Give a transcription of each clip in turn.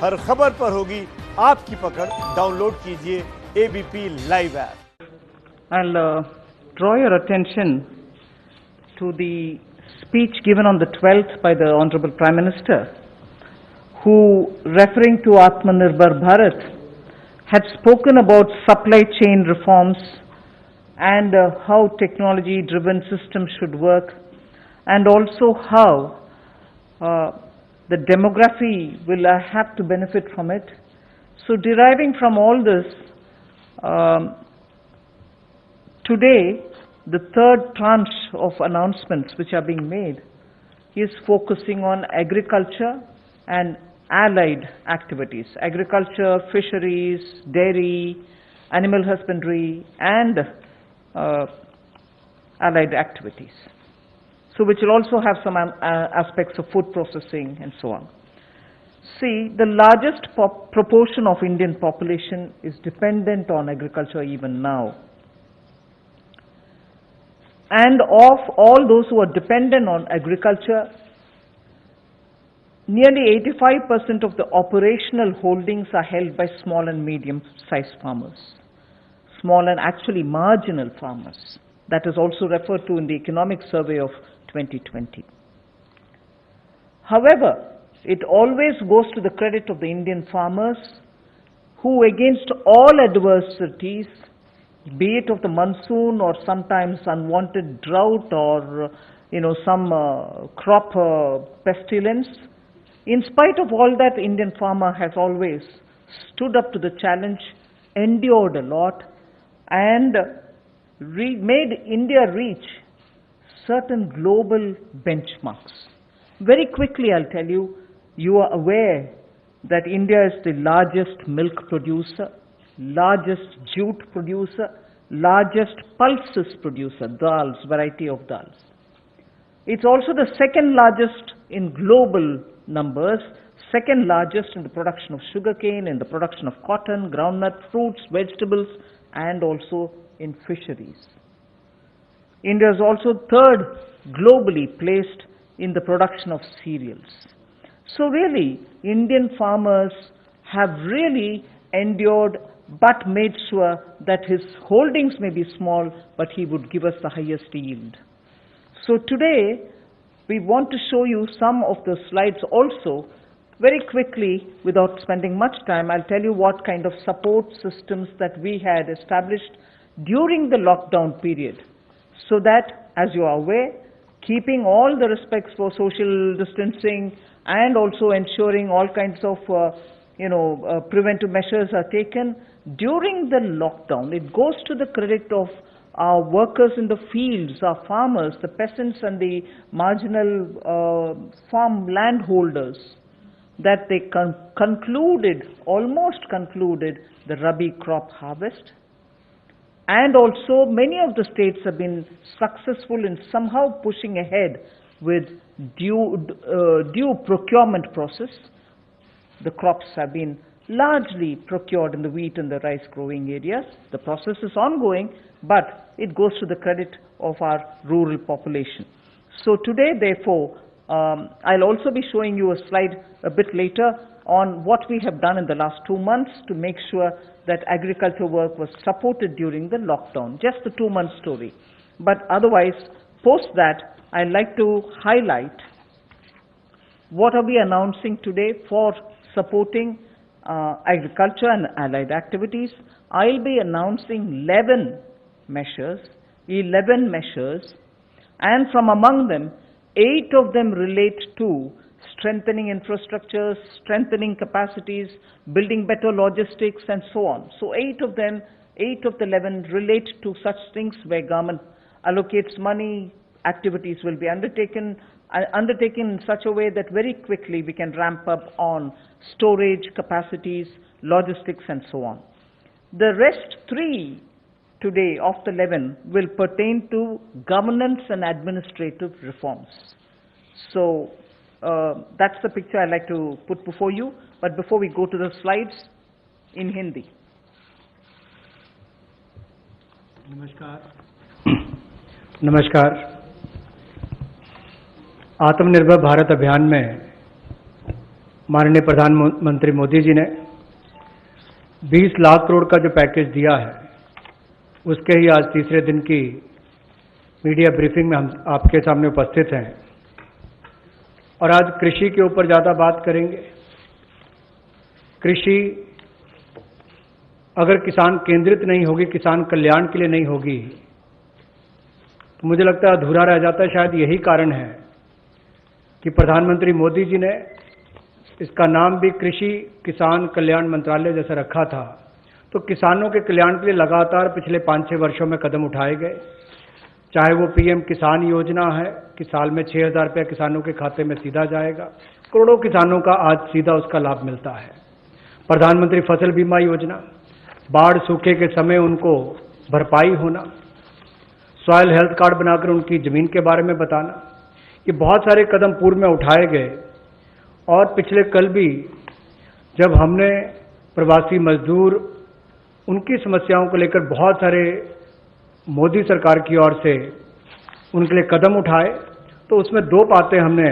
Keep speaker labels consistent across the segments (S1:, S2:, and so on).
S1: हर खबर पर होगी आपकी पकड़। डाउनलोड कीजिए ABP live app.
S2: I'll draw your attention to the speech given on the 12th by the Honorable Prime Minister, who, referring to Atmanirbhar Bharat, had spoken about supply chain reforms and how technology-driven systems should work, and also how the demography will have to benefit from it. So deriving from all this, today the third tranche of announcements which are being made is focusing on agriculture and allied activities. Agriculture, fisheries, dairy, animal husbandry and allied activities. So which will also have some aspects of food processing and so on. See, the largest proportion of Indian population is dependent on agriculture even now. And of all those who are dependent on agriculture, nearly 85% of the operational holdings are held by small and medium-sized farmers. Small and actually marginal farmers. That is also referred to in the economic survey of 2020. However, it always goes to the credit of the Indian farmers who, against all adversities, be it of the monsoon or sometimes unwanted drought or some crop pestilence, in spite of all that, Indian farmer has always stood up to the challenge, endured a lot, and made India reach certain global benchmarks. Very quickly, I'll tell you, you are aware that India is the largest milk producer, largest jute producer, largest pulses producer, dals, variety of dals. It's also the second largest in global numbers, second largest in the production of sugarcane, in the production of cotton, groundnut, fruits, vegetables, and also in fisheries. India is also third globally placed in the production of cereals. So really, Indian farmers have really endured but made sure that his holdings may be small, but he would give us the highest yield. So today, we want to show you some of the slides also. Very quickly, without spending much time, I'll tell you what kind of support systems that we had established during the lockdown period, so that, as you are aware, keeping all the respects for social distancing and also ensuring all kinds of preventive measures are taken during the lockdown. It goes to the credit of our workers in the fields, our farmers, the peasants and the marginal farm landholders, that they almost concluded the Rabi crop harvest. And also many of the states have been successful in somehow pushing ahead with due procurement process. The crops have been largely procured in the wheat and the rice growing areas. The process is ongoing, but it goes to the credit of our rural population. So today, therefore, I'll also be showing you a slide a bit later on what we have done in the last 2 months to make sure that agriculture work was supported during the lockdown. Just the 2-month story. But otherwise, post that, I'd like to highlight what are we announcing today for supporting agriculture and allied activities. I'll be announcing 11 measures, and from among them, 8 of them relate to strengthening infrastructure, strengthening capacities, building better logistics, and so on. So 8 of the 11 relate to such things where government allocates money, activities will be undertaken in such a way that very quickly we can ramp up on storage, capacities, logistics, and so on. The rest 3 today of the 11 will pertain to governance and administrative reforms. So that's the picture I'd like to put before you. But before we go to the slides, in Hindi.
S3: नमस्कार। आत्मनिर्भर भारत अभियान में माननीय प्रधानमंत्री मोदी जी ने 20 लाख करोड़ का जो package दिया है, उसके ही आज तीसरे दिन की मीडिया ब्रीफिंग में हम आपके सामने उपस्थित हैं और आज कृषि के ऊपर ज़्यादा बात करेंगे। कृषि अगर किसान केंद्रित नहीं होगी, किसान कल्याण के लिए नहीं होगी, तो मुझे लगता है अधूरा रह जाता है। शायद यही कारण है कि प्रधानमंत्री मोदी जी ने इसका नाम भी कृषि किसान कल्याण मंत्रालय जैसा रखा था। तो किसानों के कल्याण के लिए लगातार पिछले 5-6 वर्षों में कदम उठाए गए, चाहे वो पीएम किसान योजना है कि साल में 6,000 रुपया किसानों के खाते में सीधा जाएगा, करोड़ों किसानों का आज सीधा उसका लाभ मिलता है। प्रधानमंत्री फसल बीमा योजना, बाढ़ सूखे के समय उनको भरपाई होना, सॉयल हेल्थ कार्ड बनाकर उनकी जमीन के बारे में बताना, ये बहुत सारे कदम पूर्व में उठाए गए। और पिछले कल भी जब हमने प्रवासी मजदूर, उनकी समस्याओं को लेकर बहुत सारे मोदी सरकार की ओर से उनके लिए कदम उठाए, तो उसमें 2 बातें हमने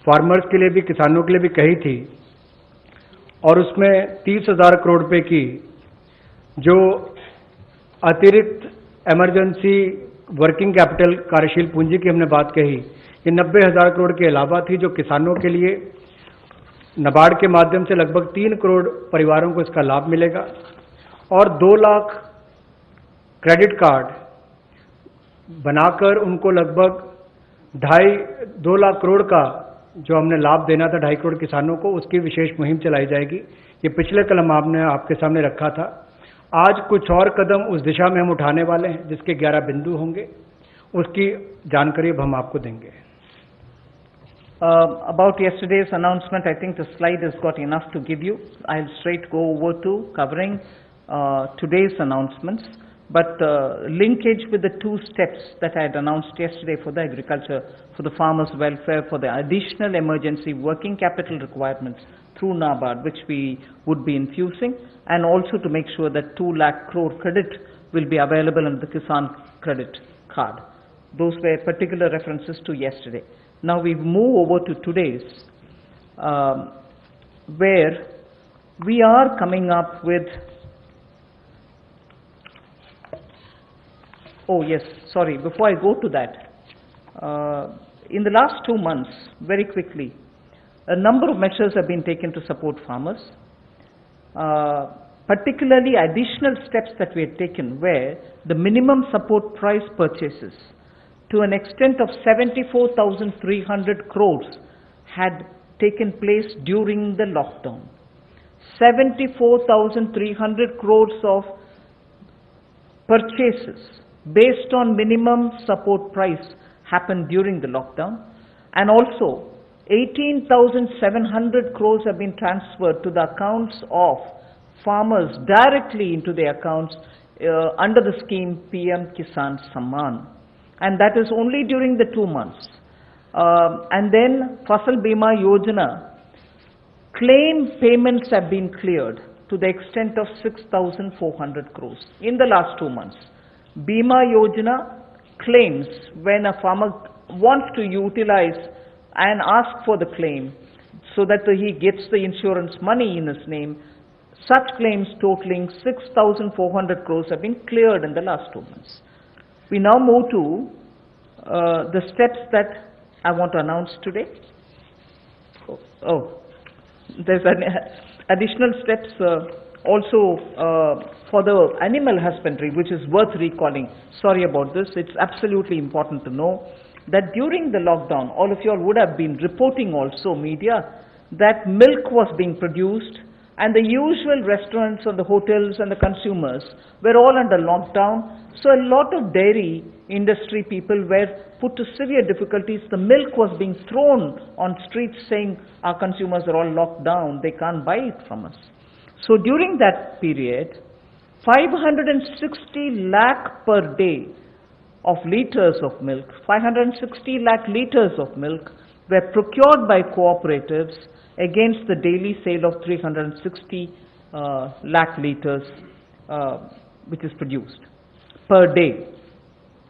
S3: फार्मर्स के लिए भी, किसानों के लिए भी कही थी। और उसमें 30,000 करोड़ रुपए की जो अतिरिक्त इमरजेंसी वर्किंग कैपिटल कार्यशील पूंजी की हमने बात कही, ये 90,000 करोड़ के अलावा थी, जो किसानों के लिए नाबार्ड के माध्यम से लगभग 3 करोड़ परिवारों को इसका लाभ मिलेगा। और 2 लाख क्रेडिट कार्ड बनाकर उनको लगभग 2 लाख करोड़ का जो हमने लाभ देना था 2.5 करोड़ किसानों को, उसकी विशेष मुहिम चलाई जाएगी। ये पिछले कल हमने आपके सामने रखा था। आज कुछ और कदम उस दिशा में हम उठाने वाले हैं, जिसके 11 बिंदु होंगे, उसकी जानकारी अब हम आपको देंगे।
S2: About yesterday's announcement, I think the slide has got enough to give you. I'll straight go over to covering today's announcements, but linkage with the 2 steps that I had announced yesterday for the agriculture, for the farmers' welfare, for the additional emergency working capital requirements through NABARD, which we would be infusing, and also to make sure that 2 lakh crore credit will be available under the Kisan credit card. Those were particular references to yesterday. Now we move over to today's, where we are coming up with, oh yes, sorry, before I go to that, in the last 2 months, very quickly, a number of measures have been taken to support farmers. Particularly additional steps that we had taken where the minimum support price purchases to an extent of 74,300 crores had taken place during the lockdown. 74,300 crores of purchases based on minimum support price happened during the lockdown, and also 18,700 crores have been transferred to the accounts of farmers directly into their accounts under the scheme PM Kisan Samman. And that is only during the 2 months. And then Fasal Bima Yojana claim payments have been cleared to the extent of 6,400 crores in the last 2 months. Bima Yojana claims, when a farmer wants to utilize and ask for the claim so that he gets the insurance money in his name, such claims totaling 6,400 crores have been cleared in the last 2 months. We now move to the steps that I want to announce today. There's additional steps also for the animal husbandry, which is worth recalling. Sorry about this. It's absolutely important to know that during the lockdown, all of you all would have been reporting also, media, that milk was being produced, and the usual restaurants and the hotels and the consumers were all under lockdown. So a lot of dairy industry people were put to severe difficulties. The milk was being thrown on streets saying our consumers are all locked down, they can't buy it from us. So during that period, 560 lakh per day of liters of milk, 560 lakh liters of milk were procured by cooperatives against the daily sale of 360 lakh liters which is produced per day.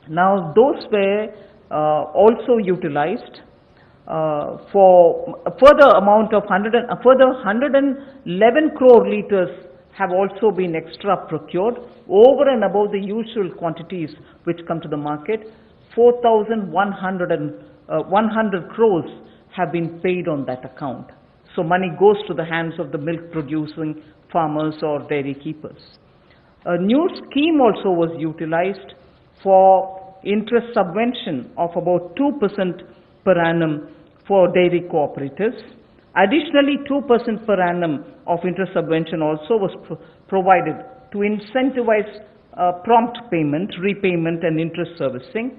S2: Now those were also utilized for a further amount of further 111 crore liters have also been extra procured over and above the usual quantities which come to the market. 4,100 crores have been paid on that account. So money goes to the hands of the milk producing farmers or dairy keepers. A new scheme also was utilized for interest subvention of about 2% per annum for dairy cooperatives. Additionally, 2% per annum of interest subvention also was provided to incentivize prompt payment, repayment and interest servicing.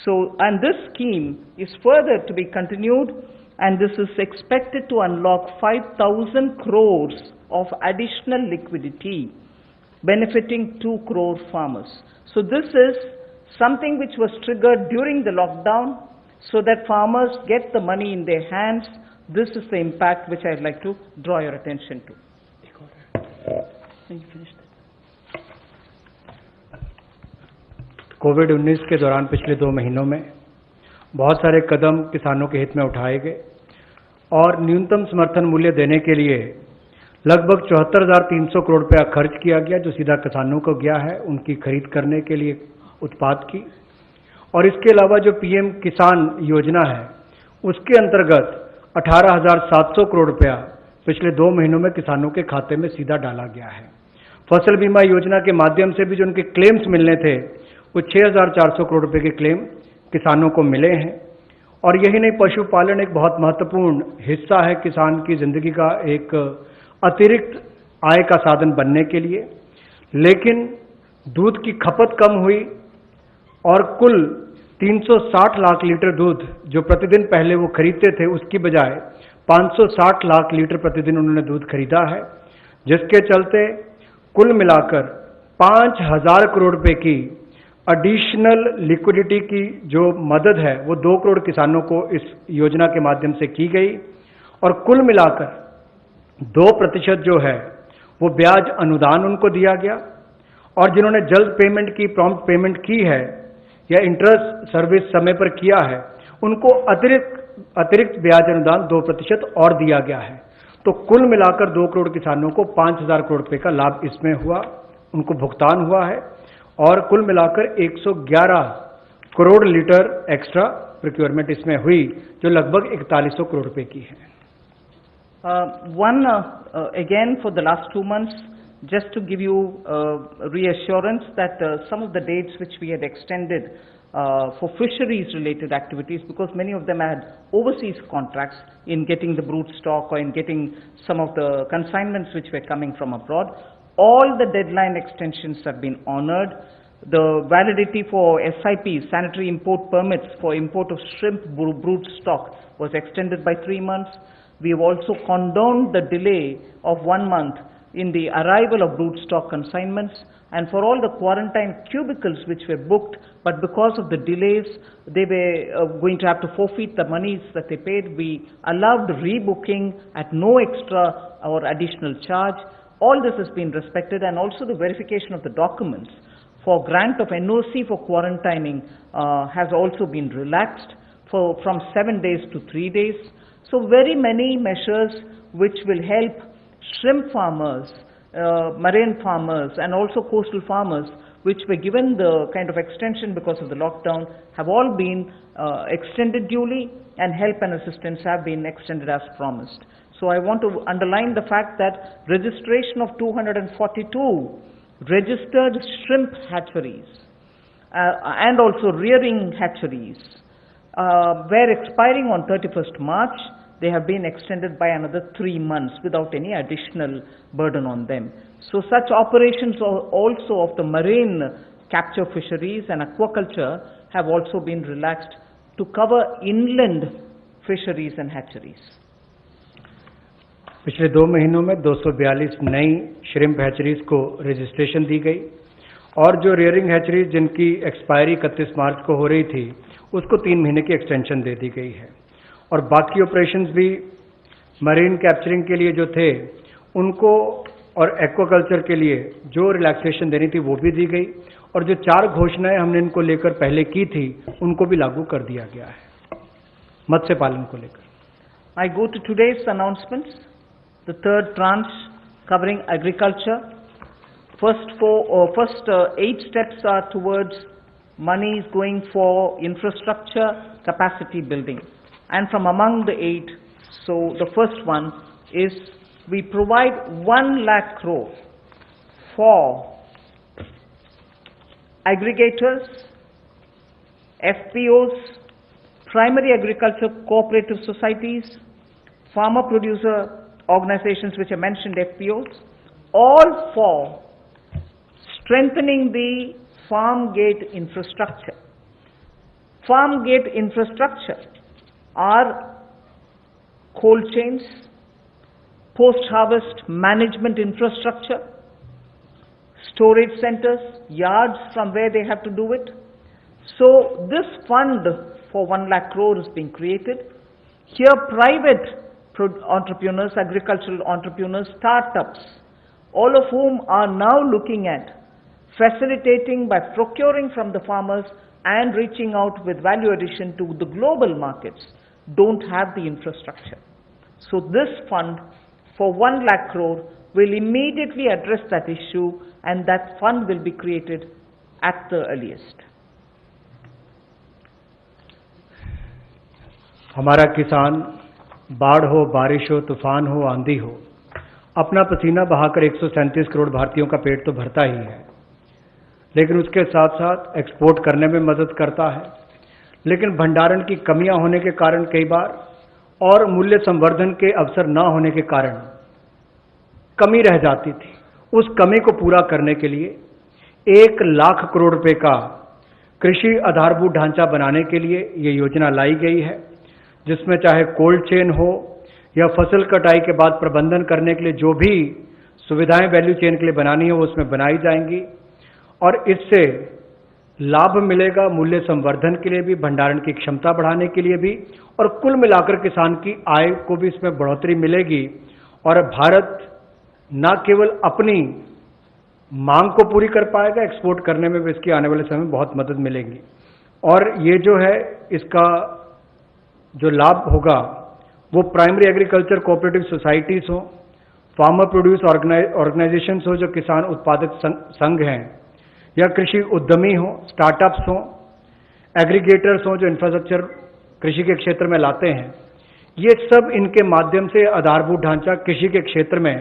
S2: So, and this scheme is further to be continued, and this is expected to unlock 5,000 crores of additional liquidity benefiting 2 crore farmers. So this is something which was triggered during the lockdown so that farmers get the money in their hands. This is the impact which I'd like to draw your attention to.
S3: कोविड-19 के दौरान पिछले 2 महीनों में बहुत सारे कदम किसानों के हित में उठाए गए और न्यूनतम समर्थन मूल्य देने के लिए लगभग 74,300 करोड़ रुपया खर्च किया गया, जो सीधा किसानों को गया है उनकी खरीद करने के लिए उत्पाद की। और इसके अलावा जो पीएम किसान योजना है उसके अंतर्गत 18,700 करोड़ रुपया पिछले 2 महीनों में किसानों के खाते में सीधा डाला गया है। फसल बीमा योजना के माध्यम से भी जो उनके क्लेम्स मिलने थे वो 6,400 करोड़ रुपए के क्लेम किसानों को मिले हैं। और यही नहीं, पशुपालन एक बहुत महत्वपूर्ण हिस्सा है किसान की जिंदगी का, एक अतिरिक्त आय का साधन बनने के लिए। लेकिन दूध की खपत कम हुई और कुल 360 लाख लीटर दूध जो प्रतिदिन पहले वो खरीदते थे उसकी बजाय 560 लाख लीटर प्रतिदिन उन्होंने दूध खरीदा है, जिसके चलते कुल मिलाकर 5,000 करोड़ रुपए की एडिशनल लिक्विडिटी की जो मदद है वो 2 करोड़ किसानों को इस योजना के माध्यम से की गई। और कुल मिलाकर 2% जो है वो ब्याज अनुदान उनको दिया गया, और जिन्होंने जल्द पेमेंट की, प्रॉम्प्ट पेमेंट की है या इंटरेस्ट सर्विस समय पर किया है, उनको अतिरिक्त ब्याज अनुदान 2% और दिया गया है। तो कुल मिलाकर 2 करोड़ किसानों को 5,000 करोड़ रुपए का लाभ इसमें हुआ, उनको भुगतान हुआ है। और कुल मिलाकर 111 करोड़ लीटर एक्स्ट्रा प्रोक्योरमेंट इसमें हुई, जो लगभग 4100 करोड़ रुपए की है।
S2: Again, for the last 2 months, just to give you reassurance that some of the dates which we had extended for fisheries related activities, because many of them had overseas contracts in getting the brood stock or in getting some of the consignments which were coming from abroad, all the deadline extensions have been honored. The validity for SIPs, sanitary import permits for import of shrimp brood stock, was extended by 3 months. We have also condoned the delay of 1 month in the arrival of brood stock consignments, and for all the quarantine cubicles which were booked, but because of the delays, they were going to have to forfeit the monies that they paid. We allowed rebooking at no extra or additional charge. All this has been respected, and also the verification of the documents for grant of NOC for quarantining has also been relaxed from 7 days to 3 days. So very many measures which will help shrimp farmers, marine farmers and also coastal farmers, which were given the kind of extension because of the lockdown, have all been extended duly, and help and assistance have been extended as promised. So I want to underline the fact that registration of 242 registered shrimp hatcheries and also rearing hatcheries were expiring on 31st March. They have been extended by another 3 months without any additional burden on them. So such operations also of the marine capture fisheries and aquaculture have also been relaxed to cover inland fisheries and hatcheries.
S3: पिछले 2 महीनों में 242 नई shrimp hatcheries को registration दी गई, और जो rearing hatcheries जिनकी expiry 31 मार्च को हो रही थी उसको 3 महीने की एक्सटेंशन दे दी गई है। और बाकी ऑपरेशंस भी मरीन कैप्चरिंग के लिए जो थे उनको और एक्वाकल्चर के लिए जो रिलैक्सेशन देनी थी वो भी दी गई, और जो 4 घोषणाएं हमने इनको लेकर पहले की थी उनको भी लागू कर दिया गया है। मत्स्य पालन को लेकर।
S2: I go to today's announcements, the third tranche covering agriculture. First 8 steps are towards monies going for infrastructure capacity building. And from among the 8, so the first one is we provide 1 lakh crore for aggregators, FPOs, primary agriculture cooperative societies, farmer producer organizations which I mentioned, FPOs, all for strengthening the farm gate infrastructure. Farm gate infrastructure are cold chains, post-harvest management infrastructure, storage centers, yards from where they have to do it. So this fund for 1 lakh crore is being created. Here private entrepreneurs, agricultural entrepreneurs, startups, all of whom are now looking at facilitating by procuring from the farmers and reaching out with value addition to the global markets, don't have the infrastructure. So this fund for 1 lakh crore will immediately address that issue, and that fund will be created at the earliest.
S3: हमारा किसान बाढ़ हो, बारिश हो, तूफान हो, आंधी हो, अपना पसीना बहाकर 137 करोड़ भारतीयों का पेट तो भरता ही है, लेकिन उसके साथ साथ एक्सपोर्ट करने में मदद करता है। लेकिन भंडारण की कमियां होने के कारण कई बार और मूल्य संवर्धन के अवसर न होने के कारण कमी रह जाती थी। उस कमी को पूरा करने के लिए 1 लाख करोड़ रुपए का कृषि आधारभूत ढांचा बनाने के लिए ये योजना लाई गई है, जिसमें चाहे कोल्ड चेन हो या फसल कटाई के बाद प्रबंधन करने के लिए जो भी सुविधाएं वैल्यू चेन के लिए बनानी है वो उसमें बनाई जाएंगी, और इससे लाभ मिलेगा मूल्य संवर्धन के लिए भी, भंडारण की क्षमता बढ़ाने के लिए भी, और कुल मिलाकर किसान की आय को भी इसमें बढ़ोतरी मिलेगी। और भारत न केवल अपनी मांग को पूरी कर पाएगा, एक्सपोर्ट करने में भी इसकी आने वाले समय में बहुत मदद मिलेगी। और ये जो है इसका जो लाभ होगा वो प्राइमरी एग्रीकल्चर कोऑपरेटिव सोसाइटीज हो, फार्मर प्रोड्यूस ऑर्गेनाइजेशंस हो जो किसान उत्पादक संघ हैं, या कृषि उद्यमी हो, स्टार्टअप्स हो, एग्रीगेटर्स हो जो इंफ्रास्ट्रक्चर कृषि के क्षेत्र में लाते हैं, ये सब इनके माध्यम से आधारभूत ढांचा कृषि के क्षेत्र में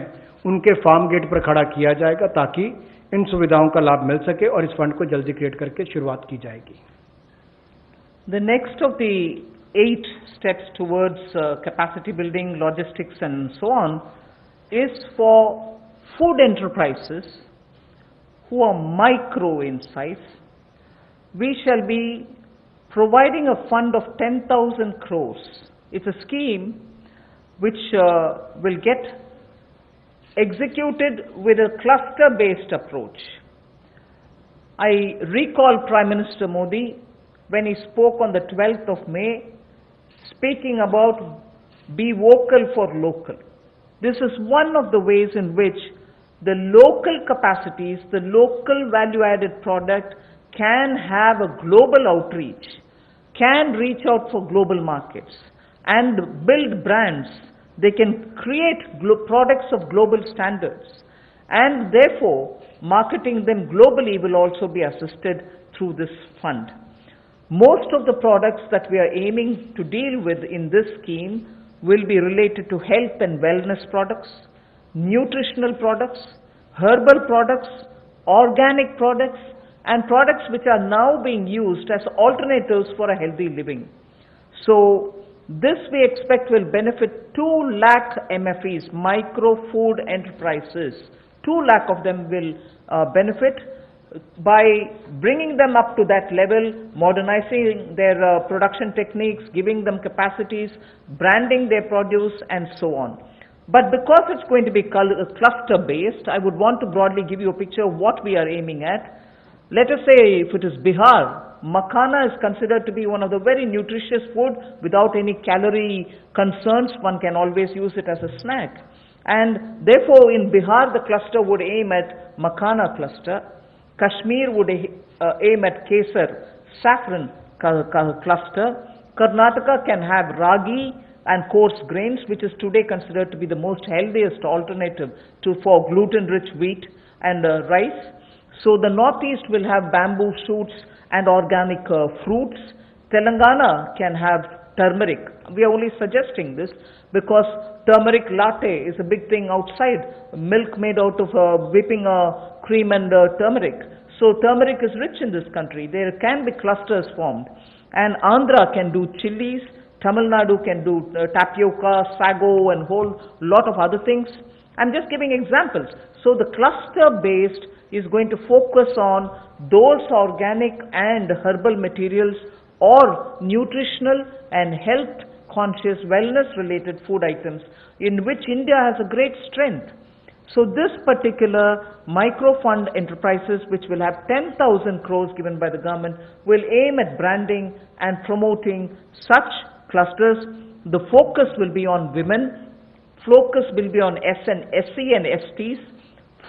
S3: उनके फार्म गेट पर खड़ा किया जाएगा ताकि इन सुविधाओं का लाभ मिल सके, और इस फंड को जल्दी क्रिएट करके शुरुआत की जाएगी।
S2: The next of the 8 steps towards capacity building, logistics and so on is for food enterprises who are micro in size. We shall be providing a fund of 10,000 crores. It's a scheme which will get executed with a cluster-based approach. I recall Prime Minister Modi when he spoke on the 12th of May, speaking about be vocal for local. This is one of the ways in which the local capacities, the local value-added product can have a global outreach, can reach out for global markets and build brands. They can create products of global standards, and therefore marketing them globally will also be assisted through this fund. Most of the products that we are aiming to deal with in this scheme will be related to health and wellness products, nutritional products, herbal products, organic products, and products which are now being used as alternatives for a healthy living. So this we expect will benefit 2 lakh MFEs, micro food enterprises. 2 lakh of them will benefit by bringing them up to that level, modernizing their production techniques, giving them capacities, branding their produce and so on. But because it's going to be cluster based, I would want to broadly give you a picture of what we are aiming at. Let us say if it is Bihar, makhana is considered to be one of the very nutritious food without any calorie concerns. One can always use it as a snack. And therefore in Bihar the cluster would aim at makhana cluster. Kashmir would aim at kesar, saffron cluster. Karnataka can have ragi and coarse grains, which is today considered to be the most healthiest alternative for gluten-rich wheat and rice. So the Northeast will have bamboo shoots and organic fruits. Telangana can have turmeric. We are only suggesting this because turmeric latte is a big thing outside. Milk made out of whipping cream and turmeric. So turmeric is rich in this country. There can be clusters formed. And Andhra can do chilies. Tamil Nadu can do tapioca, sago and whole lot of other things. I'm just giving examples. So the cluster-based is going to focus on those organic and herbal materials or nutritional and health-conscious, wellness-related food items in which India has a great strength. So this particular micro-fund enterprises, which will have 10,000 crores given by the government, will aim at branding and promoting such clusters. The focus will be on women. Focus will be on SC and STs.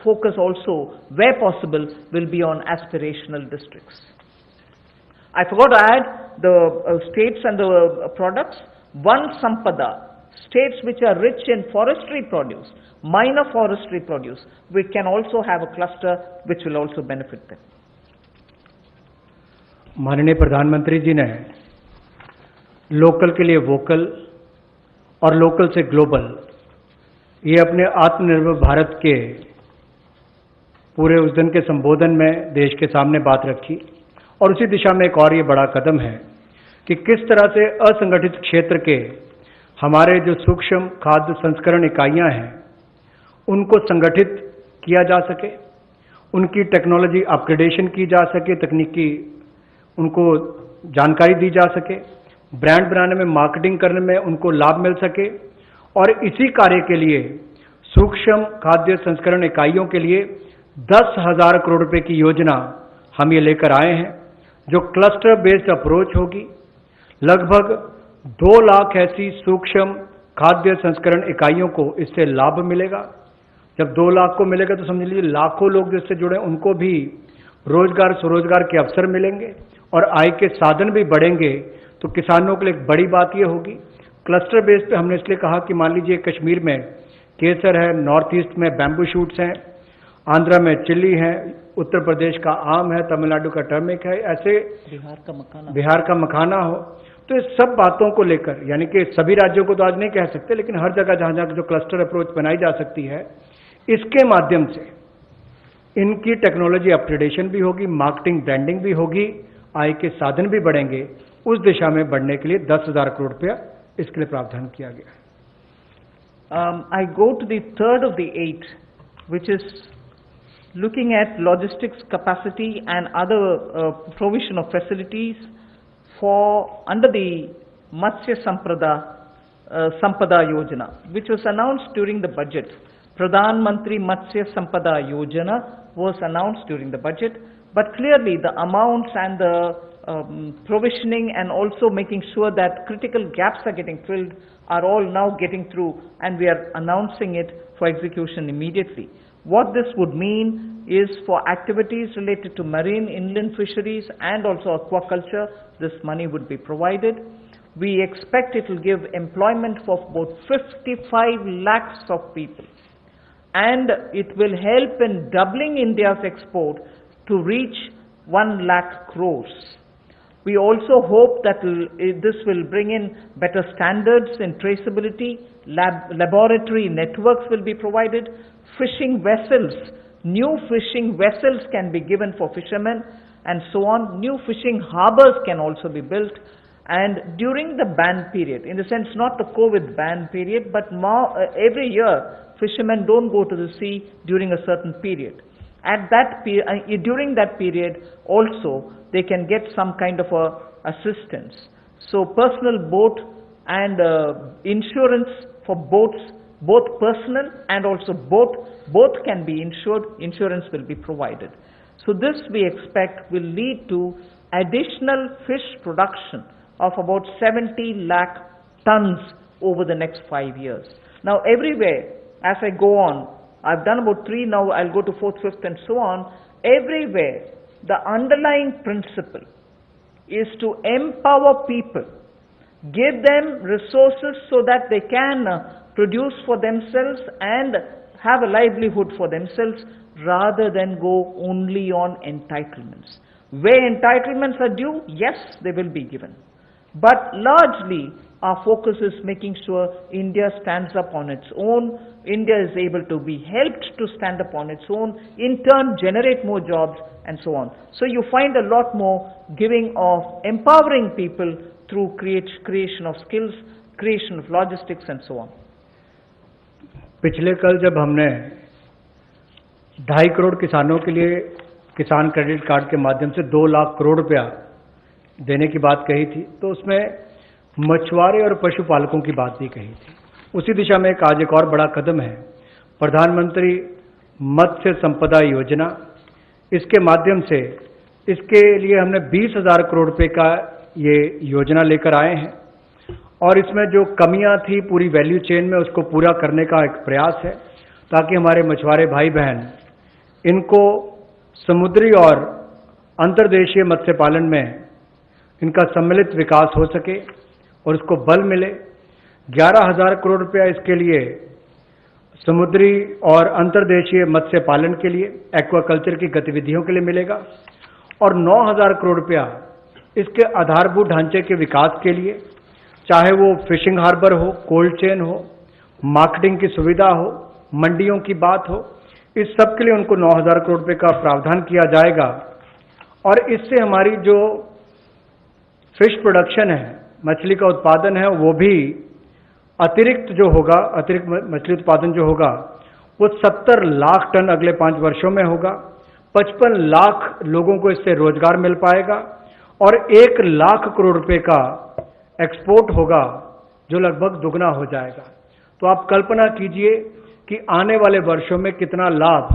S2: Focus also, where possible, will be on aspirational districts. I forgot to add the states and the products. One Sampada, states which are rich in forestry produce, minor forestry produce, we can also have a cluster which will also benefit them.
S3: माननीय प्रधानमंत्री जी ने local के लिए vocal और local से global ये अपने आत्मनिर्भर भारत के पूरे उस दिन के संबोधन में देश के सामने बात रखी और उसी दिशा में एक और ये बड़ा कदम है कि किस तरह से असंगठित क्षेत्र के हमारे जो सूक्ष्म खाद्य संस्करण इकाइयां हैं उनको संगठित किया जा सके, उनकी टेक्नोलॉजी अपग्रेडेशन की जा सके, तकनीकी उनको जानकारी दी जा सके, ब्रांड बनाने में, मार्केटिंग करने में उनको लाभ मिल सके। और इसी कार्य के लिए सूक्ष्म खाद्य संस्करण इकाइयों के लिए 10,000 करोड़ रुपए की योजना हम ये लेकर आए हैं, जो क्लस्टर बेस्ड अप्रोच होगी। लगभग 2 लाख ऐसी सूक्ष्म खाद्य संस्करण इकाइयों को इससे लाभ मिलेगा। जब 2 लाख को मिलेगा तो समझ लीजिए लाखों लोग जिससे जुड़े उनको भी रोजगार स्वरोजगार के अवसर मिलेंगे और आय के साधन भी बढ़ेंगे। तो किसानों के लिए एक बड़ी बात यह होगी। क्लस्टर बेस पे हमने इसलिए कहा कि मान लीजिए कश्मीर में केसर है, नॉर्थ ईस्ट में बैम्बू शूट्स हैं, आंध्रा में चिल्ली है, उत्तर प्रदेश का आम है, तमिलनाडु का टर्मिक है, ऐसे बिहार का मखाना हो। तो इस सब बातों को लेकर, यानी कि सभी राज्यों को तो आज नहीं कह सकते, लेकिन हर जगह जहां जहां जो क्लस्टर अप्रोच बनाई जा सकती है, इसके माध्यम से इनकी टेक्नोलॉजी अपग्रेडेशन भी होगी, मार्केटिंग ब्रांडिंग भी होगी, आय के साधन भी बढ़ेंगे। उस दिशा में बढ़ने के लिए 10,000 करोड़ रुपया इसके लिए प्रावधान किया गया।
S2: I go to the third of the 8, which is looking at logistics capacity and other provision of facilities for under the Matsya Sampada Yojana, which was announced during the budget. Pradhan Mantri Matsya Sampada Yojana was announced during the budget, but clearly the amounts and the provisioning and also making sure that critical gaps are getting filled are all now getting through, and we are announcing it for execution immediately. What this would mean is for activities related to marine, inland fisheries and also aquaculture, this money would be provided. We expect it will give employment for about 55 lakhs of people, and it will help in doubling India's export to reach 1 lakh crores. We also hope that this will bring in better standards in traceability, laboratory networks will be provided, fishing vessels, new fishing vessels can be given for fishermen and so on, new fishing harbors can also be built, and during the ban period, in the sense not the COVID ban period, but every year fishermen don't go to the sea during a certain period. At that during that period also they can get some kind of assistance. So personal boat and insurance for boats, both personal and also both can be insured, insurance will be provided. So this we expect will lead to additional fish production of about 70 lakh tons over the next 5 years. Now everywhere, as I go on, I've done about 3, now I'll go to 4th, 5th and so on. Everywhere, the underlying principle is to empower people give them resources so that they can produce for themselves and have a livelihood for themselves, rather than go only on entitlements. Where entitlements are due, yes, they will be given. But largely, our focus is making sure India stands up on its own, India is able to be helped to stand up on its own, in turn generate more jobs and so on. So you find a lot more giving of empowering people through creation of skills, creation of logistics and so on.
S3: पिछले कल जब हमने 2.5 करोड़ किसानों के लिए किसान credit card के माध्यम से 2 लाख करोड़ रुपया देने की बात कही थी, तो उसमें मछुआरे और पशुपालकों की बात भी कही थी। उसी दिशा में आज एक और बड़ा कदम है, प्रधानमंत्री मत्स्य संपदा योजना। इसके माध्यम से इसके लिए हमने 20,000 करोड़ रुपए का ये योजना लेकर आए हैं और इसमें जो कमियां थी पूरी वैल्यू चेन में उसको पूरा करने का एक प्रयास है, ताकि हमारे मछुआरे भाई बहन इनको समुद्री और अंतर्देशीय मत्स्य पालन में इनका सम्मिलित विकास हो सके और उसको बल मिले। 11,000 करोड़ रुपया इसके लिए समुद्री और अंतर्देशीय मत्स्य पालन के लिए, एक्वाकल्चर की गतिविधियों के लिए मिलेगा और 9,000 करोड़ रुपया इसके आधारभूत ढांचे के विकास के लिए, चाहे वो फिशिंग हार्बर हो, कोल्ड चेन हो, मार्केटिंग की सुविधा हो, मंडियों की बात हो, इस सब के लिए उनको 9,000 करोड़ रुपए का प्रावधान किया जाएगा। और इससे हमारी जो फिश प्रोडक्शन है, मछली का उत्पादन है, वो भी अतिरिक्त मछली उत्पादन जो होगा वो 70 लाख टन अगले 5 वर्षों में होगा। 55 लाख लोगों को इससे रोजगार मिल पाएगा और 1 लाख करोड़ रुपए का एक्सपोर्ट होगा, जो लगभग दुगना हो जाएगा। तो आप कल्पना कीजिए कि आने वाले वर्षों में कितना लाभ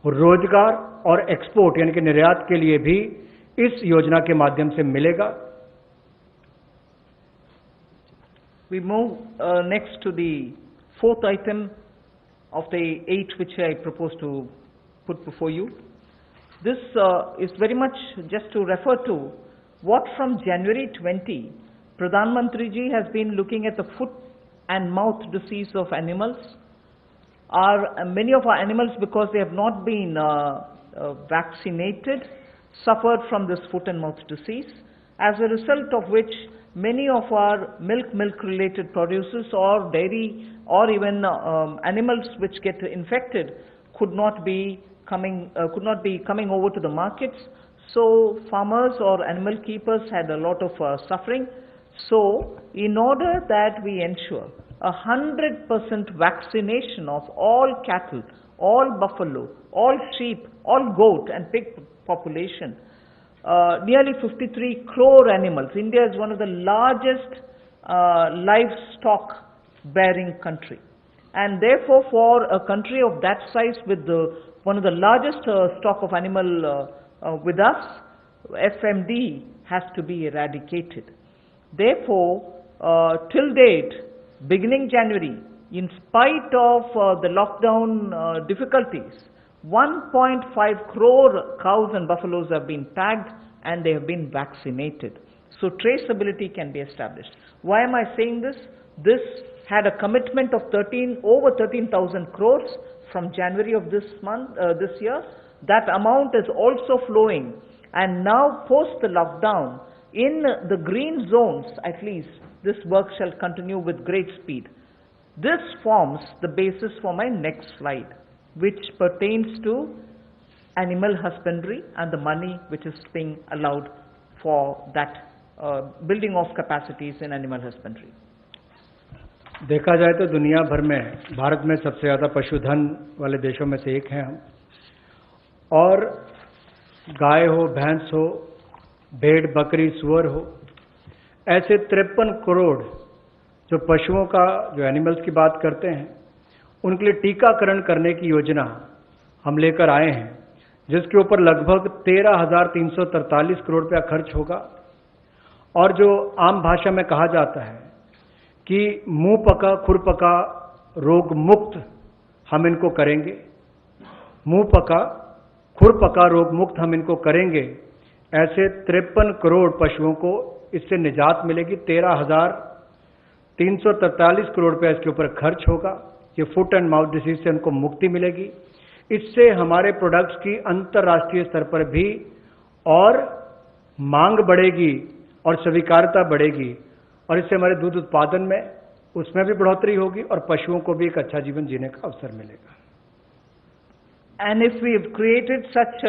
S3: रोजगार और एक्सपोर्ट यानी कि निर्यात के लिए भी इस योजना के माध्यम से मिलेगा।
S2: We move next to the 4th item of the 8 which I propose to put before you. This is very much just to refer to what from January 20, Pradhan Mantri ji has been looking at the foot and mouth disease of animals. Many of our animals, because they have not been vaccinated, suffered from this foot and mouth disease, as a result of which many of our milk related producers or dairy or even animals which get infected could not be coming over to the markets. So farmers or animal keepers had a lot of suffering. So in order that we ensure 100% vaccination of all cattle, all buffalo, all sheep, all goat and pig population, nearly 53 crore animals. India is one of the largest livestock bearing country, and therefore for a country of that size with one of the largest stock of animal with us, FMD has to be eradicated. Therefore, till date, beginning January, in spite of the lockdown difficulties, 1.5 crore cows and buffaloes have been tagged and they have been vaccinated. So traceability can be established. Why am I saying this? This had a commitment of over 13,000 crores from January of this year. That amount is also flowing, and now post the lockdown, in the green zones at least, this work shall continue with great speed. This forms the basis for my next slide, which pertains to animal husbandry and the money which is being allowed for that building of capacities in animal husbandry.
S3: देखा जाए तो दुनिया भर में भारत में सबसे ज़्यादा पशुधन वाले देशों में से एक हैं हम, और गाय हो, भैंस हो, भेड़, बकरी, सुअर हो, ऐसे 53 करोड़ जो पशुओं का, जो एनिमल्स की बात करते हैं, उनके लिए टीकाकरण करने की योजना हम लेकर आए हैं, जिसके ऊपर लगभग 13,343 करोड़ रुपया खर्च होगा। और जो आम भाषा में कहा जाता है कि मुंह पका खुर पका रोग मुक्त हम इनको करेंगे, मुंह पका खुर पका रोग मुक्त हम इनको करेंगे, ऐसे 53 करोड़ पशुओं को इससे निजात मिलेगी। 13,000 343 करोड़ रुपया इसके ऊपर खर्च होगा। ये फुट एंड माउथ डिसीज से उनको मुक्ति मिलेगी। इससे हमारे प्रोडक्ट्स की अंतर्राष्ट्रीय स्तर पर भी और मांग बढ़ेगी और स्वीकार्यता बढ़ेगी, और इससे हमारे दूध उत्पादन में उसमें भी बढ़ोतरी होगी और पशुओं को भी एक अच्छा जीवन जीने का अवसर मिलेगा।
S2: And if we have created such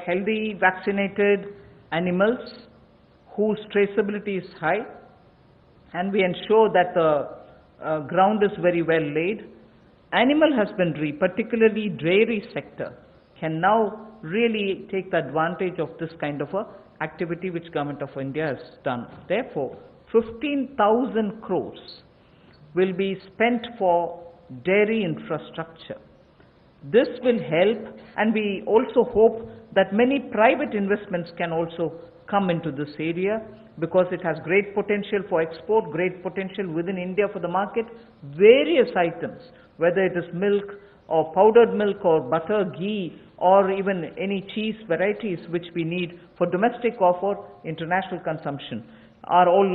S2: healthy, vaccinated animals whose traceability is high, and we ensure that the ground is very well laid, animal husbandry, particularly dairy sector, can now really take the advantage of this kind of a activity which Government of India has done. Therefore, 15,000 crores will be spent for dairy infrastructure. This will help, and we also hope that many private investments can also come into this area, because it has great potential for export, great potential within India for the market. Various items, whether it is milk or powdered milk or butter, ghee, or even any cheese varieties which we need for domestic or for international consumption, are all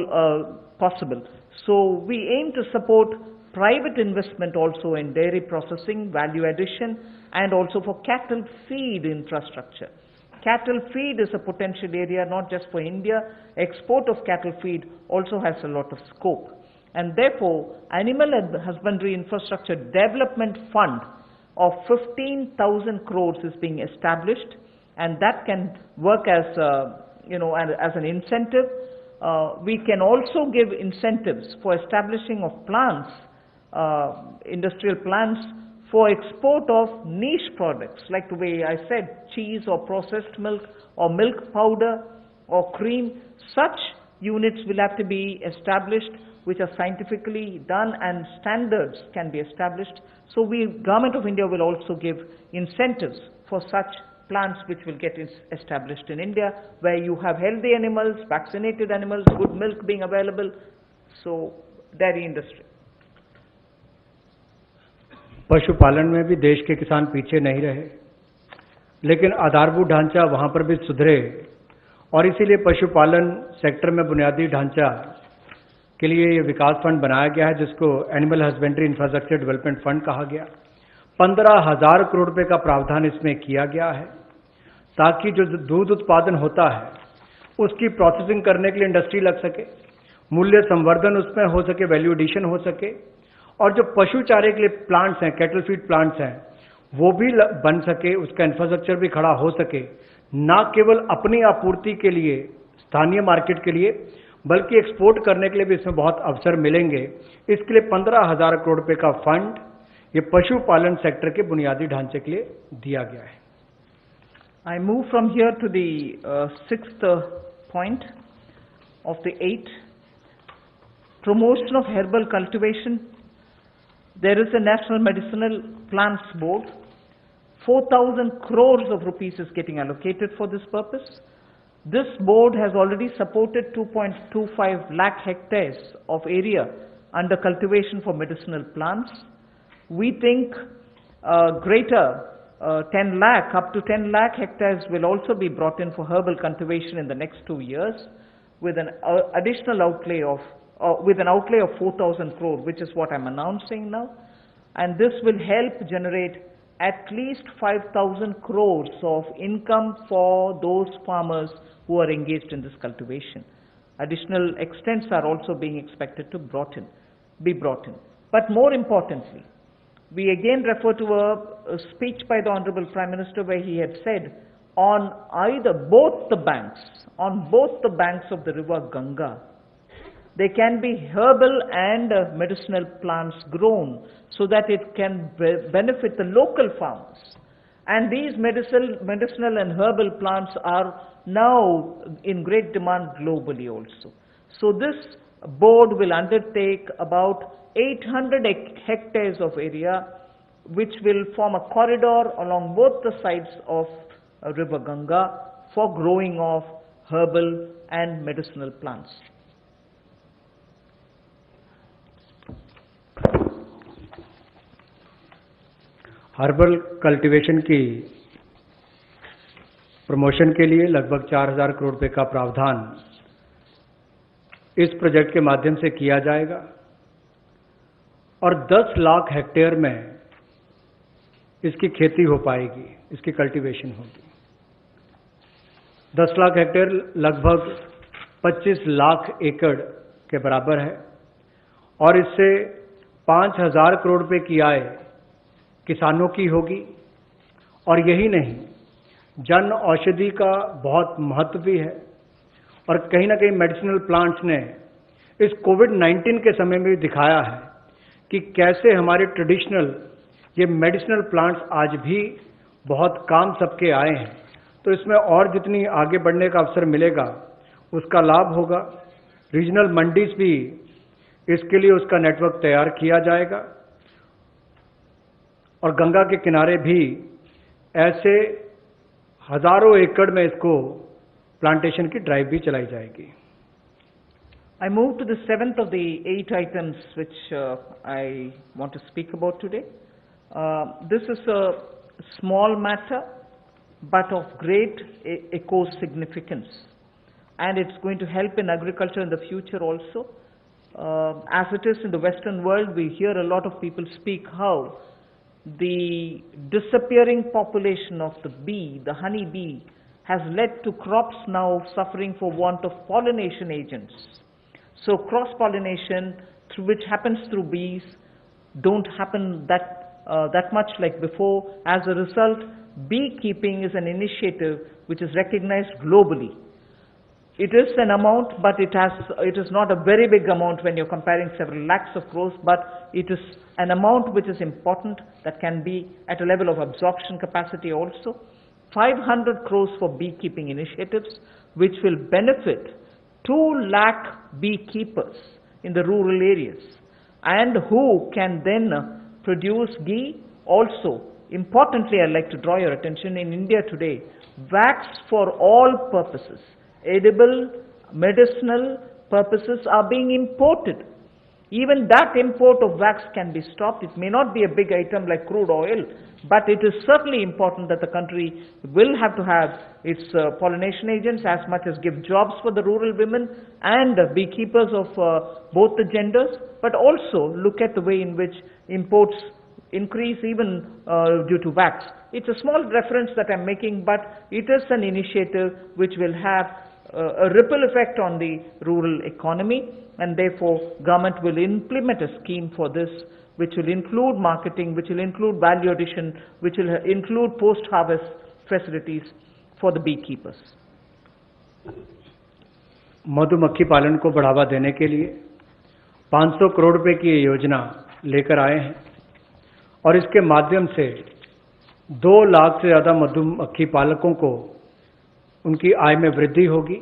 S2: possible. So we aim to support private investment also in dairy processing, value addition, and also for cattle feed infrastructure. Cattle feed is a potential area not just for India. Export of cattle feed also has a lot of scope. And therefore, Animal Husbandry Infrastructure Development Fund of 15,000 crores is being established, and that can work as as an incentive. We can also give incentives for establishing of plants, industrial plants for export of niche products, like the way I said, cheese or processed milk or milk powder or cream. Such units will have to be established which are scientifically done, and standards can be established. So Government of India will also give incentives for such plants which will get established in India, where you have healthy animals, vaccinated animals, good milk being available. So dairy industry.
S3: पशुपालन में भी देश के किसान पीछे नहीं रहे, लेकिन आधारभूत ढांचा वहां पर भी सुधरे, और इसीलिए पशुपालन सेक्टर में बुनियादी ढांचा के लिए ये विकास फंड बनाया गया है, जिसको animal husbandry infrastructure development fund कहा गया। 15,000 करोड़ रुपए का प्रावधान इसमें किया गया है, ताकि जो दूध उत्पादन होता है उसकी प्रोसेसिंग करने के लिए इंडस्ट्री लग सके, मूल्य संवर्धन उसमें हो सके, वैल्यू एडिशन हो सके, और जो पशु चारे के लिए प्लांट्स हैं, कैटल फीड प्लांट्स हैं, वो भी बन सके, उसका इंफ्रास्ट्रक्चर भी खड़ा हो सके, ना केवल अपनी आपूर्ति के लिए, स्थानीय मार्केट के लिए, बल्कि एक्सपोर्ट करने के लिए भी इसमें बहुत अवसर मिलेंगे। इसके लिए 15,000 करोड़ रुपए का फंड ये पशुपालन सेक्टर के बुनियादी ढांचे के लिए दिया गया है।
S2: I move from here to the sixth point of the 8. Promotion of herbal cultivation. There is a National Medicinal Plants Board. 4,000 crores of rupees is getting allocated for this purpose. This board has already supported 2.25 lakh hectares of area under cultivation for medicinal plants. We think greater 10 lakh, up to 10 lakh hectares will also be brought in for herbal cultivation in the next 2 years, with an additional outlay of with an outlay of 4,000 crore, which is what I'm announcing now. And this will help generate at least 5,000 crores of income for those farmers who are engaged in this cultivation. Additional extents are also being expected to be brought in. But more importantly, we again refer to a speech by the Honorable Prime Minister, where he had said, on both the banks of the river Ganga, there can be herbal and medicinal plants grown, so that it can benefit the local farmers. And these medicinal and herbal plants are now in great demand globally also. So this board will undertake about 800 hectares of area, which will form a corridor along both the sides of river Ganga for growing of herbal and medicinal plants.
S3: Herbal cultivation की promotion के लिए लगभग 4,000 करोड़ रुपए का प्रावधान इस project के माध्यम से किया जाएगा। और 10 लाख हेक्टेयर में इसकी खेती हो पाएगी, इसकी कल्टीवेशन होगी। 10 लाख हेक्टेयर लगभग 25 लाख एकड़ के बराबर है और इससे 5,000 करोड़ रुपए की आय किसानों की होगी। और यही नहीं, जन औषधि का बहुत महत्व भी है और कहीं ना कहीं मेडिसिनल प्लांट्स ने इस कोविड-19 के समय में भी दिखाया है कि कैसे हमारे ट्रेडिशनल ये मेडिसिनल प्लांट्स आज भी बहुत काम सबके आए हैं। तो इसमें और जितनी आगे बढ़ने का अवसर मिलेगा उसका लाभ होगा। रीजनल मंडीज भी, इसके लिए उसका नेटवर्क तैयार किया जाएगा और गंगा के किनारे भी ऐसे हजारों एकड़ में इसको प्लांटेशन की ड्राइव भी चलाई जाएगी।
S2: I move to the seventh of the 8 items which I want to speak about today. This is a small matter but of great eco significance, and it's going to help in agriculture in the future also. As it is in the Western world, we hear a lot of people speak how the disappearing population of the bee, the honey bee, has led to crops now suffering for want of pollination agents. So cross-pollination, which happens through bees, don't happen that much like before. As a result, beekeeping is an initiative which is recognized globally. It is an amount, but it is not a very big amount when you're comparing several lakhs of crores, but it is an amount which is important, that can be at a level of absorption capacity also. 500 crores for beekeeping initiatives, which will benefit 2 lakh beekeepers in the rural areas, and who can then produce ghee. Also, importantly, I'd like to draw your attention, in India today, wax for all purposes, edible, medicinal purposes, are being imported. Even that import of wax can be stopped. It may not be a big item like crude oil, but it is certainly important that the country will have to have its pollination agents, as much as give jobs for the rural women and beekeepers of both the genders, but also look at the way in which imports increase even due to wax. It's a small reference that I'm making, but it is an initiative which will have a ripple effect on the rural economy, and therefore government will implement a scheme for this, which will include marketing, which will include value addition, which will include post-harvest facilities for the beekeepers.
S3: मधुमक्खी पालन को बढ़ावा देने के लिए 500 करोड़ रुपए की ये योजना लेकर आए हैं और इसके माध्यम से 2 लाख से ज़्यादा मधुमक्खी पालकों को उनकी आय में वृद्धि होगी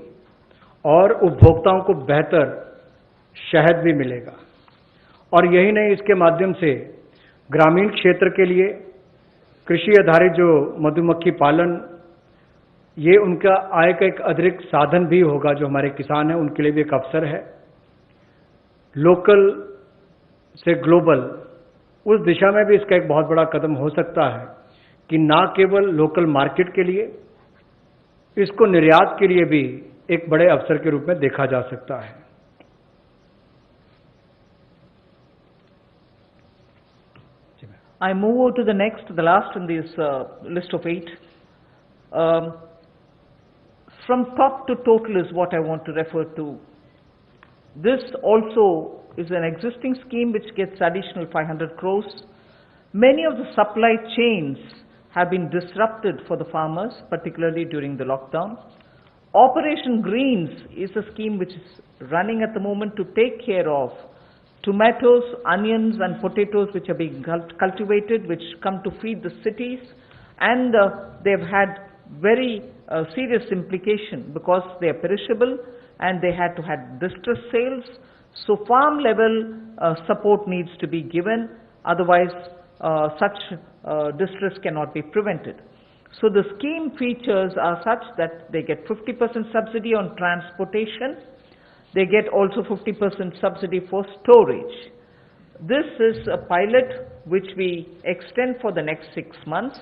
S3: और उपभोक्ताओं को बेहतर शहद भी मिलेगा। और यही नहीं, इसके माध्यम से ग्रामीण क्षेत्र के लिए कृषि आधारित जो मधुमक्खी पालन, ये उनका आय का एक अतिरिक्त साधन भी होगा। जो हमारे किसान हैं उनके लिए भी एक अवसर है। लोकल से ग्लोबल, उस दिशा में भी इसका एक बहुत बड़ा कदम हो सकता है कि ना केवल लोकल मार्केट के लिए, इसको निर्यात के लिए भी एक बड़े अवसर के रूप में देखा जा सकता है।
S2: I move on to the next, the last in this list of 8. From top to total is what I want to refer to. This also is an existing scheme which gets additional 500 crores. Many of the supply chains have been disrupted for the farmers, particularly during the lockdown. Operation Greens is a scheme which is running at the moment to take care of tomatoes, onions and potatoes which are being cultivated, which come to feed the cities, and they've had very serious implication because they are perishable and they had to have distress sales. So farm level support needs to be given, otherwise such distress cannot be prevented. So the scheme features are such that they get 50% subsidy on transportation. They get also 50% subsidy for storage. This is a pilot which we extend for the next 6 months.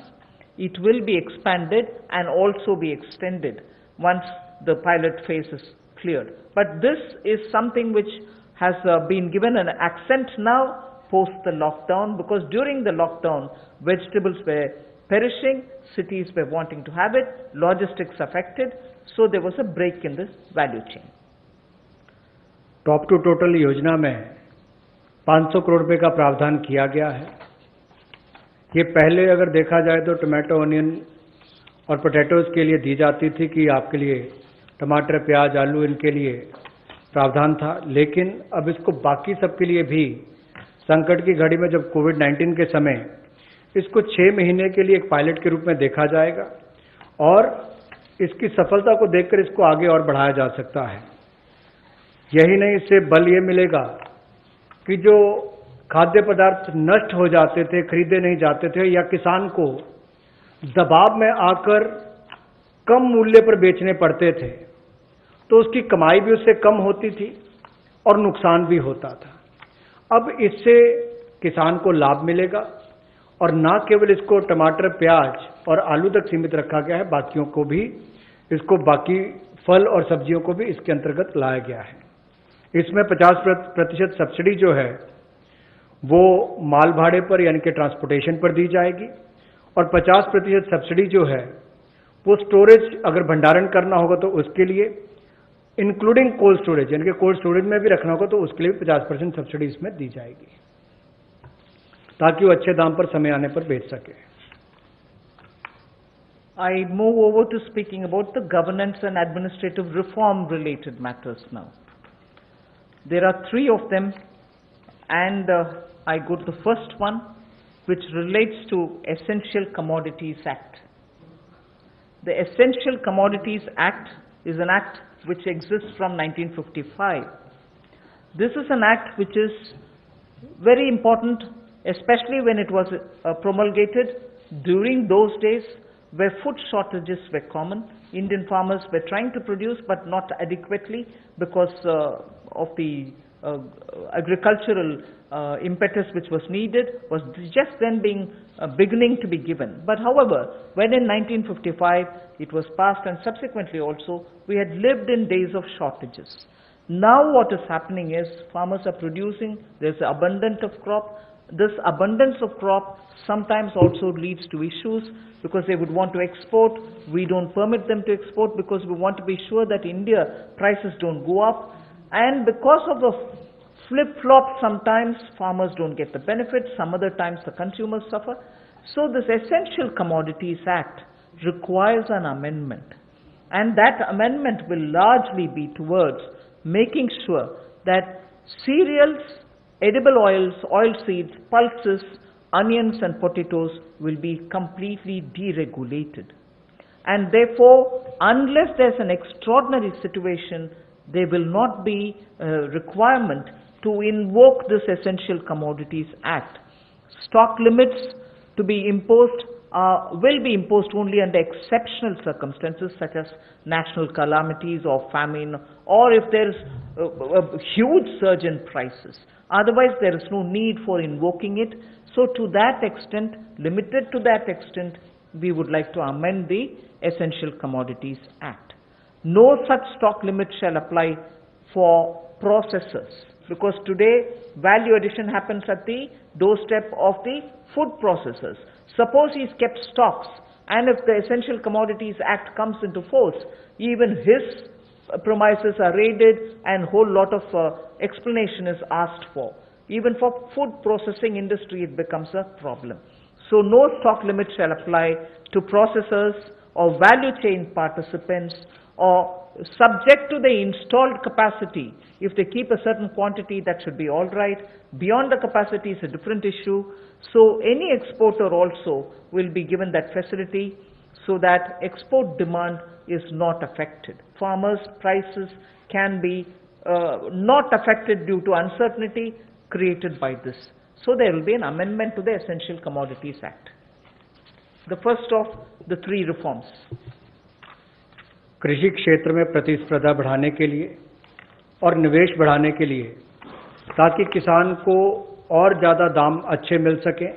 S2: It will be expanded and also be extended once the pilot phase is cleared. But this is something which has been given an accent now post the lockdown, because during the lockdown, vegetables were perishing, cities were wanting to have it, logistics affected, so there was a break in this value chain.
S3: Top to total योजना में 500 करोड़ रुपए का प्रावधान किया गया है। ये पहले अगर देखा जाए तो टमाटो, ऑनियन और पोटैटोज के लिए दी जाती थी कि आपके लिए टमाटर, प्याज, आलू इनके लिए प्रावधान था, लेकिन अब इसको बाकी सबके लिए भी संकट की घड़ी में जब कोविड-19 के समय इसको 6 महीने के लिए एक पायलट के रूप में देखा जाएगा और इसकी सफलता को देखकर इसको आगे और बढ़ाया जा सकता है। यही नहीं, इससे बल ये मिलेगा कि जो खाद्य पदार्थ नष्ट हो जाते थे, खरीदे नहीं जाते थे या किसान को दबाव में आकर कम मूल्य पर बेचने पड़ते थे, तो उसकी कमाई भी उससे कम होती थी और नुकसान भी होता था। अब इससे किसान को लाभ मिलेगा और न केवल इसको टमाटर, प्याज और आलू तक सीमित रखा गया है, बाकियों को भी, इसको बाकी फल और सब्जियों को भी इसके अंतर्गत लाया गया है। इसमें 50% सब्सिडी जो है वो माल भाड़े पर यानी कि ट्रांसपोर्टेशन पर दी जाएगी और 50% सब्सिडी जो है वो स्टोरेज, अगर भंडारण करना होगा तो उसके लिए, इंक्लूडिंग कोल्ड स्टोरेज, यानी कि कोल्ड स्टोरेज में भी रखना होगा तो उसके लिए भी 50% सब्सिडी इसमें दी जाएगी ताकि वो अच्छे दाम पर समय आने पर बेच सके।
S2: I move over to speaking about the governance and administrative reform related matters now. There are 3 of them, and I go to the first one, which relates to Essential Commodities Act. The Essential Commodities Act is an act which exists from 1955. This is an act which is very important, especially when it was promulgated during those days where food shortages were common. Indian farmers were trying to produce but not adequately because of the agricultural impetus which was needed was just then beginning to be given. But however, when in 1955 it was passed, and subsequently also we had lived in days of shortages. Now what is happening is farmers are producing, there's abundance of crop. This abundance of crop sometimes also leads to issues because they would want to export. We don't permit them to export because we want to be sure that India prices don't go up. And because of the flip-flop, sometimes farmers don't get the benefit, some other times the consumers suffer. So this Essential Commodities Act requires an amendment. And that amendment will largely be towards making sure that cereals, edible oils, oilseeds, pulses, onions and potatoes will be completely deregulated. And therefore, unless there's an extraordinary situation, there will not be a requirement to invoke this Essential Commodities Act. Stock limits to be imposed will be imposed only under exceptional circumstances such as national calamities or famine, or if there is a huge surge in prices. Otherwise, there is no need for invoking it. So to that extent, limited to that extent, we would like to amend the Essential Commodities Act. No such stock limit shall apply for processors, because today value addition happens at the doorstep of the food processors. Suppose he's kept stocks, and if the Essential Commodities Act comes into force, even his premises are raided and a whole lot of explanation is asked for. Even for food processing industry it becomes a problem. So no stock limit shall apply to processors or value chain participants or subject to the installed capacity. If they keep a certain quantity, that should be all right. Beyond the capacity is a different issue. So any exporter also will be given that facility so that export demand is not affected. Farmers' prices can be not affected due to uncertainty created by this. So there will be an amendment to the Essential Commodities Act. The first of the 3 reforms.
S3: कृषि क्षेत्र में प्रतिस्पर्धा बढ़ाने के लिए और निवेश बढ़ाने के लिए, ताकि किसान को और ज़्यादा दाम अच्छे मिल सकें,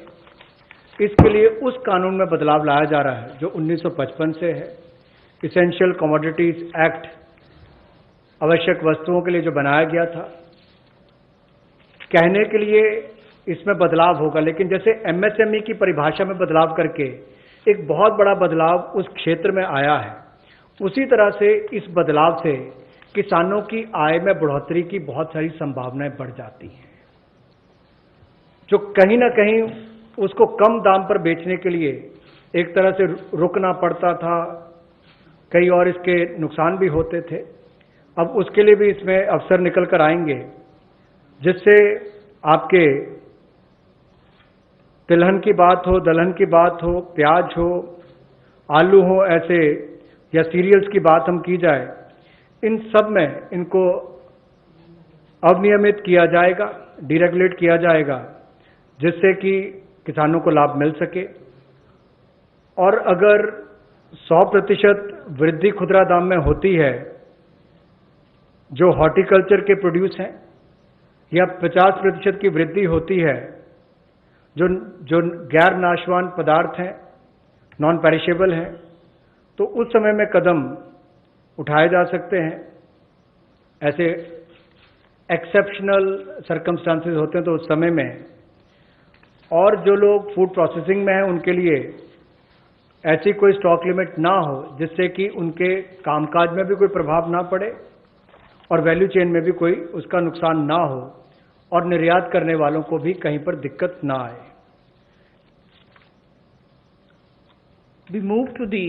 S3: इसके लिए उस कानून में बदलाव लाया जा रहा है जो 1955 से है। इसेंशियल कमोडिटीज एक्ट आवश्यक वस्तुओं के लिए जो बनाया गया था, कहने के लिए इसमें बदलाव होगा, लेकिन जैसे एमएसएमई की परिभाषा में बदलाव करके एक बहुत बड़ा बदलाव उस क्षेत्र में आया है, उसी तरह से इस बदलाव से किसानों की आय में बढ़ोतरी की बहुत सारी संभावनाएं बढ़ जाती हैं। जो कहीं ना कहीं उसको कम दाम पर बेचने के लिए एक तरह से रुकना पड़ता था, कई और इसके नुकसान भी होते थे, अब उसके लिए भी इसमें अवसर निकल कर आएंगे, जिससे आपके तिलहन की बात हो, दलहन की बात हो, प्याज हो, आलू हो, ऐसे या सीरियल्स की बात हम की जाए, इन सब में इनको अवनियमित किया जाएगा, डीरेगुलेट किया जाएगा, जिससे कि किसानों को लाभ मिल सके। और अगर 100% वृद्धि खुदरा दाम में होती है जो हॉर्टिकल्चर के प्रोड्यूस हैं, या 50% की वृद्धि होती है जो गैर नाशवान पदार्थ हैं, नॉन पेरिशेबल हैं, तो उस समय में कदम उठाए जा सकते हैं। ऐसे एक्सेप्शनल सर्कमस्टांसेस होते हैं तो उस समय में, और जो लोग फूड प्रोसेसिंग में हैं उनके लिए ऐसी कोई स्टॉक लिमिट ना हो जिससे कि उनके कामकाज में भी कोई प्रभाव ना पड़े और वैल्यू चेन में भी कोई उसका नुकसान ना हो, और निर्यात करने वालों को भी कहीं पर दिक्कत ना आए।
S2: We move to the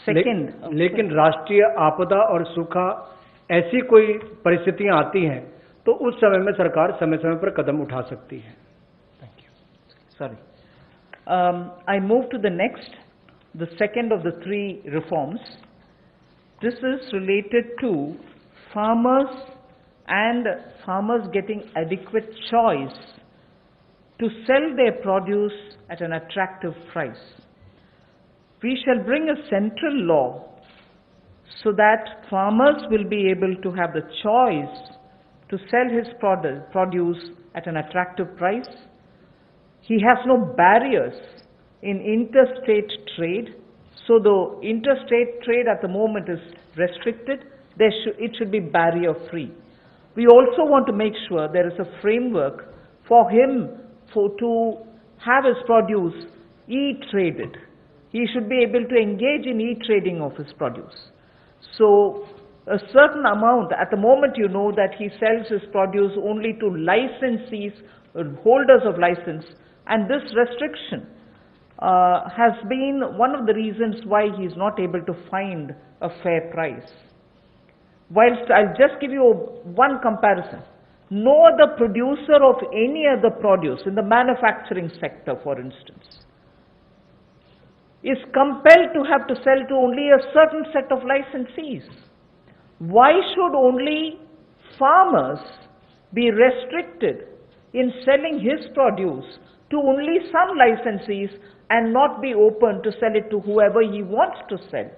S2: second.
S3: लेकिन राष्ट्रीय आपदा और सूखा ऐसी कोई परिस्थितियां आती हैं तो उस समय में सरकार समय समय पर कदम उठा सकती है। Thank you.
S2: Sorry. I move to the next, the second of the three reforms. This is related to farmers and farmers getting adequate choice to sell their produce at an attractive price. We shall bring a central law so that farmers will be able to have the choice to sell his produce at an attractive price. He has no barriers in interstate trade. So though interstate trade at the moment is restricted, it should be barrier free. We also want to make sure there is a framework for him to have his produce e-traded. He should be able to engage in e-trading of his produce. So a certain amount, at the moment you know that he sells his produce only to licensees, holders of license, and this restriction has been one of the reasons why he is not able to find a fair price. Whilst I'll just give you one comparison. No other producer of any other produce in the manufacturing sector, for instance, is compelled to have to sell to only a certain set of licensees. Why should only farmers be restricted in selling his produce to only some licensees and not be open to sell it to whoever he wants to sell?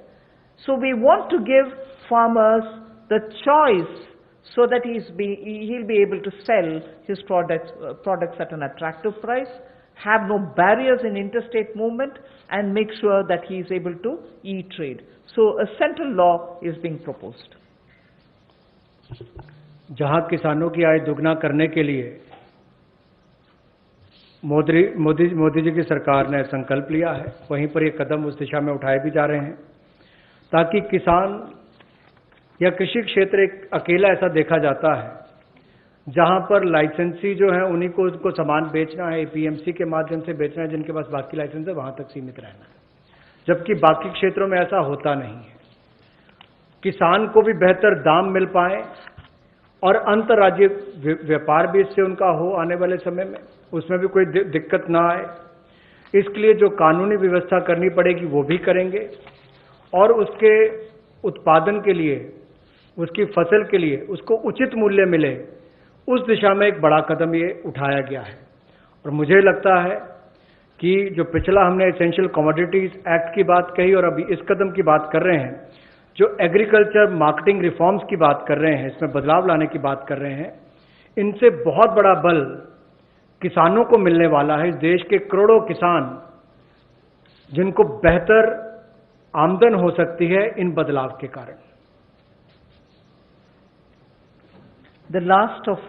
S2: So we want to give farmers the choice so that he'll be able to sell his products at an attractive price, have no barriers in interstate movement, and make sure that he is able to e-trade. So a central law is being proposed.
S3: जहां किसानों की आय दुगना करने के लिए मोदी जी की सरकार ने संकल्प लिया है, वहीं पर ये कदम उस दिशा में उठाए भी जा रहे हैं ताकि किसान या कृषि क्षेत्र एक अकेला ऐसा देखा जाता है जहां पर लाइसेंसी जो है उन्हीं को उनको सामान बेचना है, एपीएमसी के माध्यम से बेचना है, जिनके पास बाकी लाइसेंस है वहां तक सीमित रहना है, जबकि बाकी क्षेत्रों में ऐसा होता नहीं है। किसान को भी बेहतर दाम मिल पाए और अंतर्राज्यीय व्यापार भी इससे उनका हो आने वाले समय में, उसमें भी कोई दिक्कत ना आए, इसके लिए जो कानूनी व्यवस्था करनी पड़ेगी वो भी करेंगे, और उसके उत्पादन के लिए, उसकी फसल के लिए उसको उचित मूल्य मिले, उस दिशा में एक बड़ा कदम ये उठाया गया है। और मुझे लगता है कि जो पिछला हमने एसेंशियल कमोडिटीज एक्ट की बात कही और अभी इस कदम की बात कर रहे हैं, जो एग्रीकल्चर मार्केटिंग रिफॉर्म्स की बात कर रहे हैं, इसमें बदलाव लाने की बात कर रहे हैं, इनसे बहुत बड़ा बल किसानों को मिलने वाला है। इस देश के करोड़ों किसान जिनको बेहतर आमदन हो सकती है इन बदलाव के कारण।
S2: the last of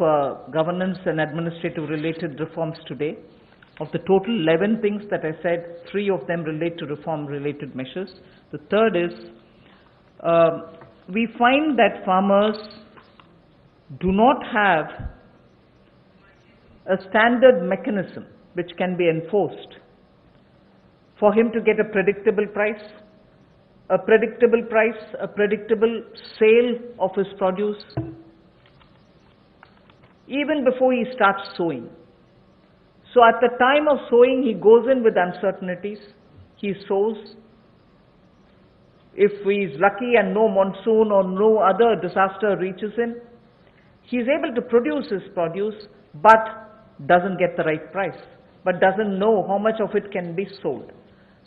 S2: governance and administrative related reforms today. Of the total 11 things that I said, 3 of them relate to reform related measures. The third is, we find that farmers do not have a standard mechanism which can be enforced for him to get a predictable price, a predictable sale of his produce, even before he starts sowing. So at the time of sowing, he goes in with uncertainties. He sows. If he is lucky and no monsoon or no other disaster reaches him, he is able to produce his produce, but doesn't get the right price, but doesn't know how much of it can be sold.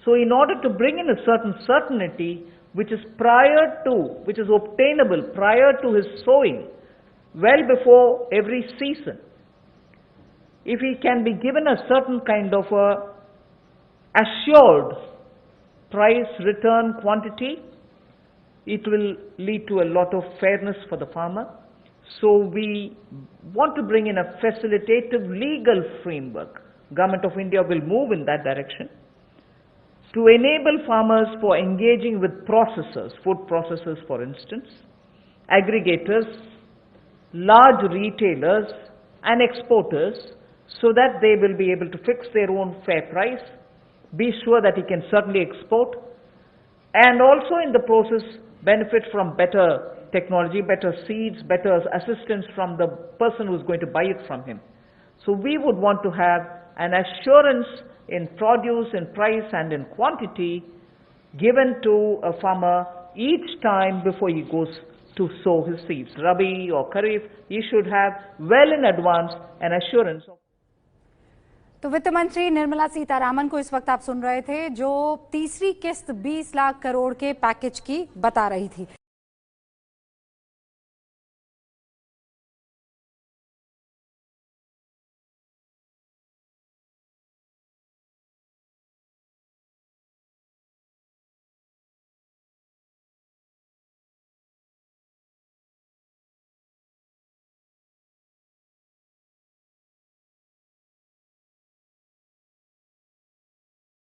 S2: So in order to bring in a certain certainty, which is obtainable prior to his sowing, well before every season, if he can be given a certain kind of a assured price return quantity, it will lead to a lot of fairness for the farmer. So we want to bring in a facilitative legal framework. Government of India will move in that direction to enable farmers for engaging with processors, food processors for instance, aggregators, large retailers and exporters, so that they will be able to fix their own fair price, be sure that he can certainly export, and also in the process benefit from better technology, better seeds, better assistance from the person who is going to buy it from him. So we would want to have an assurance in produce, in price and in quantity given to a farmer each time before he goes to sow his seeds. Rabi or Kharif, he should have well in advance an assurance.
S4: तो वित्त मंत्री निर्मला सीतारामन को इस वक्त आप सुन रहे थे, जो तीसरी किस्त 20 लाख करोड़ के पैकेज की बता रही थी।